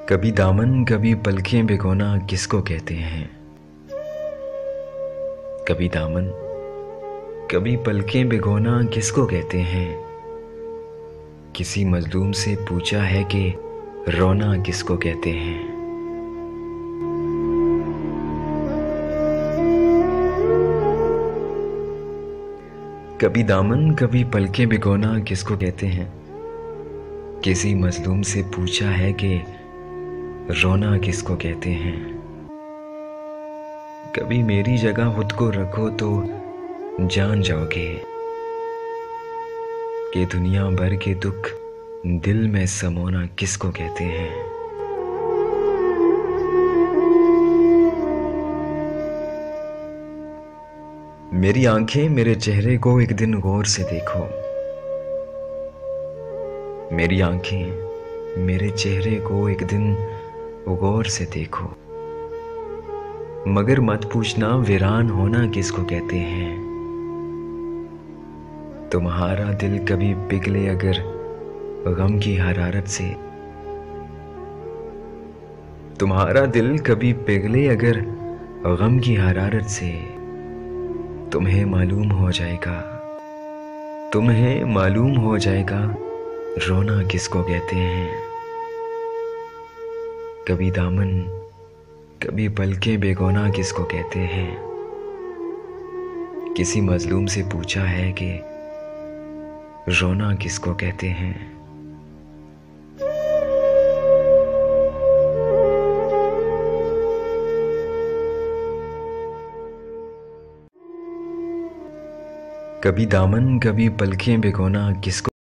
कभी दामन कभी पलकें भिगोना किसको कहते हैं। कभी दामन कभी पलकें भिगोना किसको कहते हैं। किसी मजलूम से पूछा है कि रोना किसको कहते हैं। कभी दामन कभी पलकें भिगोना किसको कहते हैं। किसी मजलूम से पूछा है कि रोना किसको कहते हैं। कभी मेरी जगह खुद को रखो तो जान जाओगे कि दुनिया भर के दुख दिल में समोना किसको कहते हैं। मेरी आंखें मेरे चेहरे को एक दिन गौर से देखो। मेरी आंखें मेरे चेहरे को एक दिन गौर से देखो, मगर मत पूछना वीरान होना किसको कहते हैं। तुम्हारा दिल कभी पिघले अगर गम की हरारत से। तुम्हारा दिल कभी पिघले अगर गम की हरारत से। तुम्हें मालूम हो जाएगा, तुम्हें मालूम हो जाएगा रोना किसको कहते हैं। कभी दामन कभी पलकें भिगोना किसको कहते हैं। किसी मजलूम से पूछा है कि रोना किसको कहते हैं। कभी दामन कभी पलकें भिगोना किसको